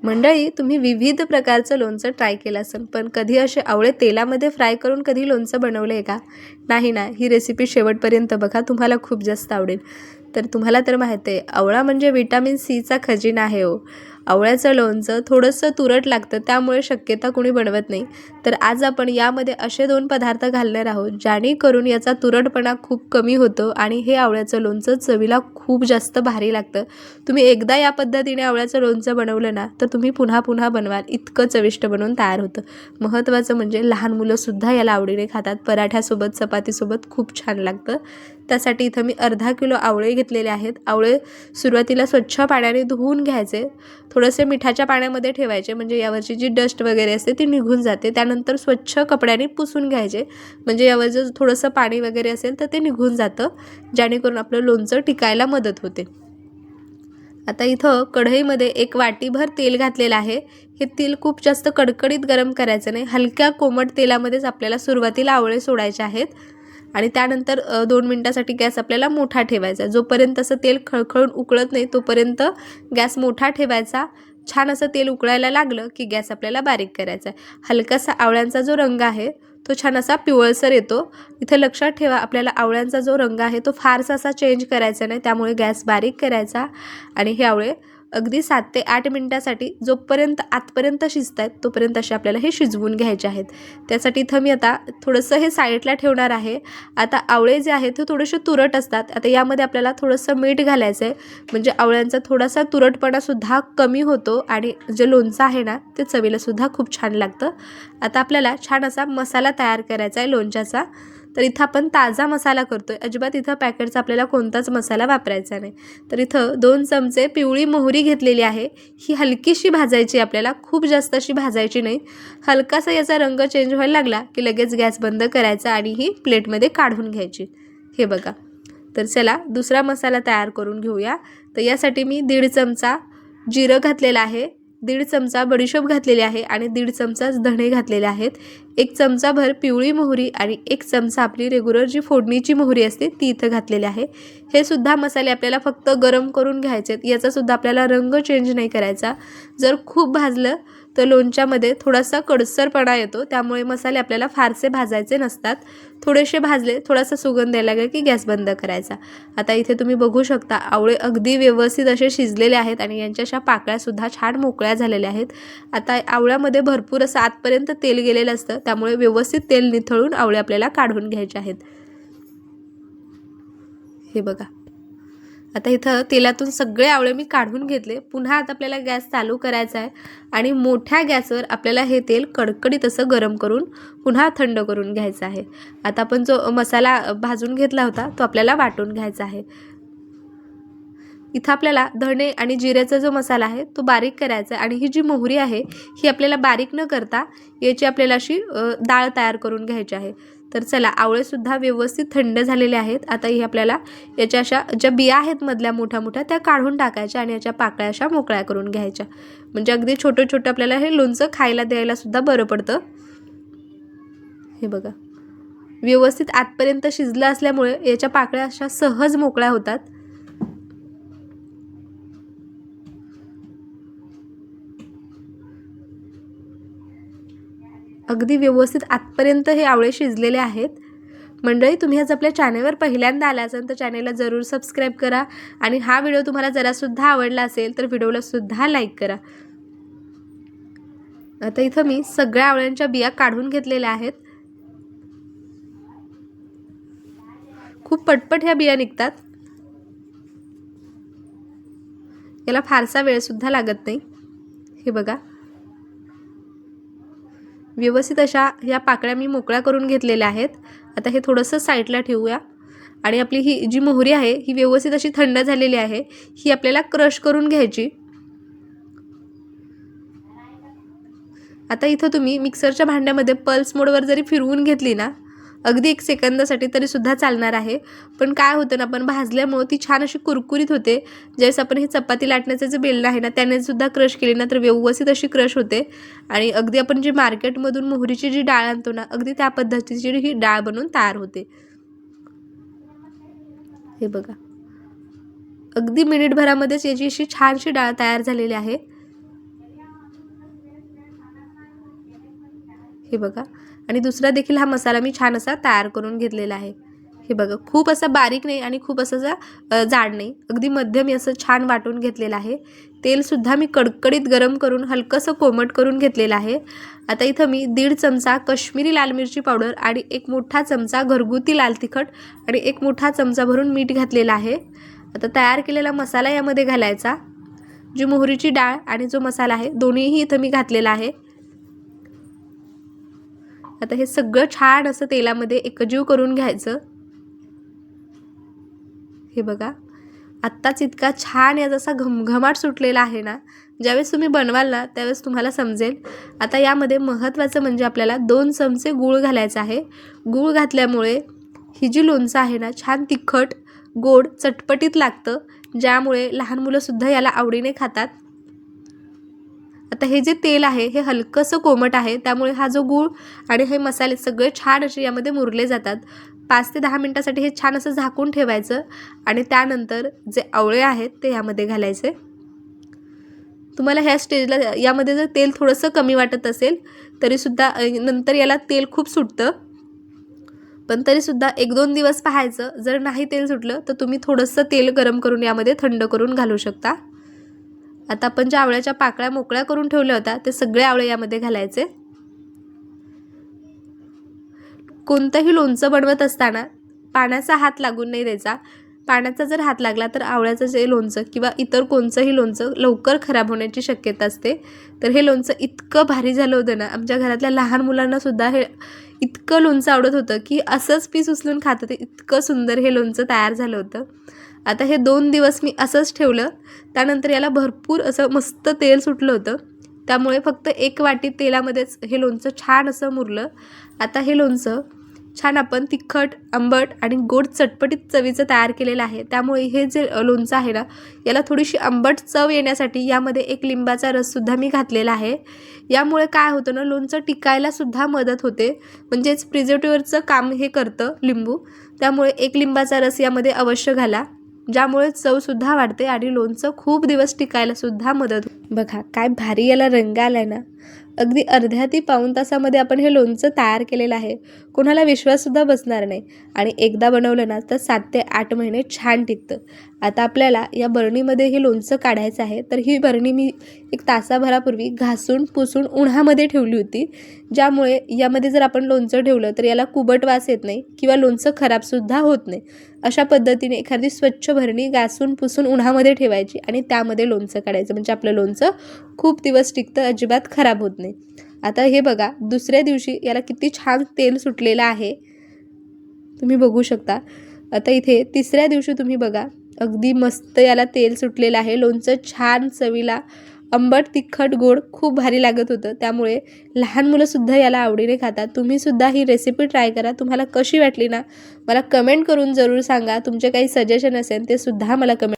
मंडळी, तुम्ही विविध प्रकारचं लोणचं ट्राय केलं असेल, पण कधी असे आवळे तेलामध्ये फ्राय करून कधी लोणचं बनवलं आहे का? नाही ना? ही रेसिपी शेवटपर्यंत बघा, तुम्हाला खूप जास्त आवडेल. तर तुम्हाला तर माहीत आहे, आवळा म्हणजे व्हिटॅमिन सीचा खजिना आहे हो. आवळ्याचं लोणचं थोडंसं तुरट लागतं, त्यामुळे शक्यता कोणी बनवत नाही. तर आज आपण यामध्ये असे 2 पदार्थ घालणार आहोत, जेणेकरून याचा तुरटपणा खूप कमी होतो आणि हे आवळ्याचं लोणचं चवीला खूप जास्त भारी लागतं. तुम्ही एकदा या पद्धतीने आवळ्याचं लोणचं बनवलं ना, तर तुम्ही पुन्हा पुन्हा बनवाल, इतकं चविष्ट बनवून तयार होतं. महत्त्वाचं म्हणजे लहान मुलंसुद्धा याला आवडीने खातात. पराठ्यासोबत, चपातीसोबत खूप छान लागतं. त्यासाठी इथं मी अर्धा किलो आवळे घेतलेले आहेत. आवळे सुरुवातीला स्वच्छ पाण्याने धुवून घ्यायचे, थोडेसे मिठाच्या पाण्यामध्ये ठेवायचे, म्हणजे यावरची जी डस्ट वगैरे असते ती निघून जाते. त्यानंतर स्वच्छ कपड्याने पुसून घ्यायचे, म्हणजे यावर जर थोडंसं पाणी वगैरे असेल तर ते निघून जातं, जेणेकरून आपलं लोणचं टिकायला मदत होते. आता इथं कढईमध्ये 1 वाटीभर तेल घातलेलं आहे. हे तेल खूप जास्त कडकडीत गरम करायचं नाही, हलक्या कोमट तेलामध्येच आपल्याला सुरुवातीला आवळे सोडायचे आहेत आणि त्यानंतर 2 मिनिटासाठी गॅस आपल्याला मोठा ठेवायचा. जोपर्यंत असं तेल खळखळून उकळत नाही तोपर्यंत गॅस मोठा ठेवायचा. छान असं तेल उकळायला लागलं की गॅस आपल्याला बारीक करायचा. हलकासा आवळ्यांचा जो रंग आहे तो छान असा पिवळसर येतो. इथे लक्षात ठेवा, आपल्याला आवळ्यांचा जो रंग आहे तो फारसा असा चेंज करायचा नाही, त्यामुळे गॅस बारीक करायचा आणि हे आवळे अगदी 7 ते 8 मिनिटासाठी जोपर्यंत आतपर्यंत शिजतायत तोपर्यंत असे आपल्याला हे शिजवून घ्यायचे आहेत. त्यासाठी इथं मी आता थोडंसं हे साईडला ठेवणार आहे. आता आवळे जे आहेत ते थोडेसे तुरट असतात. आता यामध्ये आपल्याला थोडंसं मीठ घालायचं आहे, म्हणजे आवळ्यांचा थोडासा तुरटपणासुद्धा कमी होतो आणि जे लोणचं आहे ना ते चवीलासुद्धा खूप छान लागतं. आता आपल्याला छान असा मसाला तयार करायचा आहे लोणच्याचा. तर इथं आपण ताजा मसाला करतोय, अजिबात इथं पॅकेटचा आपल्याला कोणताच मसाला वापरायचा नाही. तर इथं 2 चमचे पिवळी मोहरी घेतलेली आहे. ही हलकीशी भाजायची, आपल्याला खूप जास्त अशी भाजायची नाही. हलकासा याचा रंग चेंज व्हायला लागला की लगेच गॅस बंद करायचा आणि ही प्लेटमध्ये काढून घ्यायची. हे बघा. तर चला दुसरा मसाला तयार करून घेऊया. तर यासाठी मी 1.5 चमचा जिरं घातलेलं आहे, 1.5 चमचा बडीशोप घातलेली आहे आणि 1.5 चमचा धणे घातलेले आहेत. 1 चमचाभर पिवळी मोहरी आणि 1 चमचा आपली रेग्युलर जी फोडणीची मोहरी असते ती इथं घातलेली आहे. हे सुद्धा मसाले आपल्याला फक्त गरम करून घ्यायचे आहेत. याचासुद्धा आपल्याला रंग चेंज नाही करायचा. जर खूप भाजलं तर लोणच्यामध्ये थोडासा कडसरपणा येतो, त्यामुळे मसाले आपल्याला फारसे भाजायचे नसतात. थोडेसे भाजले, थोडासा सुगंध यायला लागला की गॅस बंद करायचा. आता इथे तुम्ही बघू शकता, आवळे अगदी व्यवस्थित असे शिजलेले आहेत आणि यांच्या अशा पाकळ्यासुद्धा छान मोकळ्या झालेल्या आहेत. आता आवळ्यामध्ये भरपूर असं आतपर्यंत तेल गेलेलं असतं, त्यामुळे व्यवस्थित तेल निथळून आवळे आपल्याला काढून घ्यायचे आहेत. हे बघा. आता इथं तेलातून सगळे आवळे मी काढून घेतले. पुन्हा आता आपल्याला गॅस चालू करायचा आहे आणि मोठ्या गॅसवर आपल्याला हे तेल कडकडीत असं गरम करून पुन्हा थंड करून घ्यायचं आहे. आता आपण जो मसाला भाजून घेतला होता तो आपल्याला वाटून घ्यायचा आहे. इथं आपल्याला धणे आणि जिऱ्याचा जो मसाला आहे तो बारीक करायचा आहे आणि ही जी मोहरी आहे ही आपल्याला बारीक न करता याची आपल्याला अशी डाळ तयार करून घ्यायची आहे. तर चला, आवळेसुद्धा व्यवस्थित थंड झालेले आहेत. आता ही आपल्याला याच्या अशा ज्या बिया आहेत मधल्या मोठ्या मोठ्या त्या काढून टाकायच्या आणि याच्या पाकळ्या अशा मोकळ्या करून घ्यायच्या, म्हणजे अगदी छोटं छोटं आपल्याला हे लोणचं खायला द्यायला सुद्धा बरं पडतं. हे बघा. व्यवस्थित आतपर्यंत शिजलं असल्यामुळे याच्या पाकळ्या अशा सहज मोकळ्या होतात. अगदी व्यवस्थित आतपर्यंत हे आवळे शिजलेले आहेत. मंडळी, तुम्ही आज आपल्या चॅनलवर पहिल्यांदा आला असाल तर चॅनलला जरूर सबस्क्राईब करा आणि हा व्हिडिओ तुम्हाला जरासुद्धा आवडला असेल तर व्हिडिओला सुद्धा लाईक करा. आता इथं मी सगळ्या आवळ्यांच्या बिया काढून घेतलेल्या आहेत. खूप पटपट ह्या बिया निघतात, याला फारसा वेळसुद्धा लागत नाही. हे बघा. व्यवस्थित अशा ह्या पाकळ्या मी मोकळ्या करून घेतलेल्या आहेत. आता हे थोडंसं साईडला ठेवूया आणि आपली ही जी मोहरी आहे ही व्यवस्थित अशी थंड झालेली आहे. ही आपल्याला क्रश करून घ्यायची. आता इथं तुम्ही मिक्सरच्या भांड्यामध्ये पल्स मोडवर जरी फिरवून घेतली ना, अगदी 1 सेकंदासाठी तरीसुद्धा चालणार आहे. पण काय होतं ना, आपण भाजल्यामुळं ती छान अशी कुरकुरीत होते. ज्यावेळेस आपण हे चपाती लाटण्याचं जे बेलन आहे ना त्याने सुद्धा क्रश केली ना तर व्यवस्थित अशी क्रश होते आणि अगदी आपण जी मार्केटमधून मोहरीची जी डाळ आणतो ना, अगदी त्या पद्धतीची ही डाळ बनून तयार होते. हे बघा. अगदी मिनिटभरामध्येच याची अशी छानशी डाळ तयार झालेली आहे. हे बघा. आणि दुसरा देखील हा मसाला मी छान असा तयार करून घेतलेला आहे. हे बघा, खूप असा बारीक नाही आणि खूप असं जाड नाही, अगदी मध्यम असं छान वाटून घेतलेलं आहे. तेलसुद्धा मी कडकडीत गरम करून हलकंसं कोमट करून घेतलेलं आहे. आता इथं मी 1.5 चमचा कश्मीरी लाल मिरची पावडर आणि 1 मोठा चमचा घरगुती लाल तिखट आणि 1 मोठा चमचा भरून मीठ घातलेलं आहे. आता तयार केलेला मसाला यामध्ये घालायचा. जी मोहरीची डाळ आणि जो मसाला आहे दोन्हीही इथं मी घातलेला आहे. आता हे सगळं छान असं तेलामध्ये एकजीव करून घ्यायचं. हे बघा, आत्ताच इतका छान या जसा घमघमाट सुटलेला आहे ना, ज्यावेळेस तुम्ही बनवाल ना त्यावेळेस तुम्हाला समजेल. आता यामध्ये महत्त्वाचं म्हणजे आपल्याला 2 चमचे गूळ घालायचा आहे. गूळ घातल्यामुळे ही जी लोणचं आहे ना छान तिखट, गोड, चटपटीत लागतं, ज्यामुळे लहान मुलंसुद्धा याला आवडीने खातात. आता हे जे तेल आहे हे हलकंसं कोमट आहे, त्यामुळे हा जो गूळ आणि हे मसाले सगळे छान असे यामध्ये मुरले जातात. 5 ते 10 मिनिटासाठी हे छान असं झाकून ठेवायचं आणि त्यानंतर जे आवळे आहेत ते यामध्ये घालायचे. तुम्हाला ह्या स्टेजला यामध्ये जर तेल थोडंसं कमी वाटत असेल तरीसुद्धा नंतर याला तेल खूप सुटतं, पण तरीसुद्धा 1-2 दिवस पाहायचं. जर नाही तेल सुटलं तर तुम्ही थोडंसं तेल गरम करून यामध्ये थंड करून घालू शकता. आता आपण ज्या आवळ्याच्या पाकळ्या मोकळ्या करून ठेवल्या होत्या ते सगळे आवळे यामध्ये घालायचे. कोणतंही लोणचं बनवत असताना पाण्याचा हात लागून नाही द्यायचा. पाण्याचा जर हात लागला तर आवळ्याचं जे लोणचं किंवा इतर कोणचंही लोणचं लवकर खराब होण्याची शक्यता असते. तर हे लोणचं इतकं भारी झालं होतं ना, आमच्या घरातल्या लहान मुलांनासुद्धा हे इतकं लोणचं आवडत होतं की असंच पीस उचलून खात होते. इतकं सुंदर हे लोणचं तयार झालं होतं. आता हे 2 दिवस मी असंच ठेवलं. त्यानंतर याला भरपूर असं मस्त तेल सुटलं होतं, त्यामुळे फक्त 1 वाटी तेलामध्येच हे लोणचं छान असं मुरलं. आता हे लोणचं छान आपण तिखट, आंबट आणि गोड चटपटीत चवीचं तयार केलेलं आहे. त्यामुळे हे जे लोणचं आहे ना याला थोडीशी आंबट चव येण्यासाठी यामध्ये 1 लिंबाचा रससुद्धा मी घातलेला आहे. यामुळे काय होतं ना, लोणचं टिकायलासुद्धा मदत होते, म्हणजेच प्रिझर्वेटिव्हचं काम हे करतं लिंबू. त्यामुळे 1 लिंबाचा रस यामध्ये अवश्य घाला, ज्यामुळे चवसुद्धा वाढते आणि लोणचं खूप दिवस टिकायलासुद्धा मदत होते. बघा काय भारी याला रंग आलाय ना. अगदी अर्ध्या ते पाऊण तासामध्ये आपण हे लोणचं तयार केलेलं आहे. कोणाला विश्वाससुद्धा बसणार नाही आणि एकदा बनवलं ना तर 7 ते 8 महिने छान टिकतं. आता आपल्याला या बरणीमध्ये हे लोणचं काढायचं आहे. तर ही बरणी मी 1 तासाभरापूर्वी घासून पुसून उन्हामध्ये ठेवली होती, ज्यामुळे यामध्ये जर आपण लोणचं ठेवलं तर याला कुबट वास येत नाही किंवा लोणचं खराबसुद्धा होत नाही. अशा पद्धतीने एखादी स्वच्छ भरणी घासून पुसून उन्हामध्ये ठेवायची आणि त्यामध्ये लोणचं काढायचं, म्हणजे आपलं लोणचं खूप दिवस टिकतं, अजिबात खराब होत नाही. आता हे बघा, दुसऱ्या दिवशी याला किती छान तेल सुटलेलं आहे, तुम्ही बघू शकता. आता इथे तिसऱ्या दिवशी तुम्ही बघा, अगदी मस्त याला तेल सुटलेलं आहे. लोणचं छान चवीला आंबट, तिखट, गोड खूप भारी लागत होतं, त्यामुळे लहान मुलंसुद्धा याला आवडीने खातात. तुम्हीसुद्धा ही रेसिपी ट्राय करा. तुम्हाला कशी वाटली ना मला कमेंट करून जरूर सांगा. तुमचे काही सजेशन असेल ते सुद्धा मला कमेंट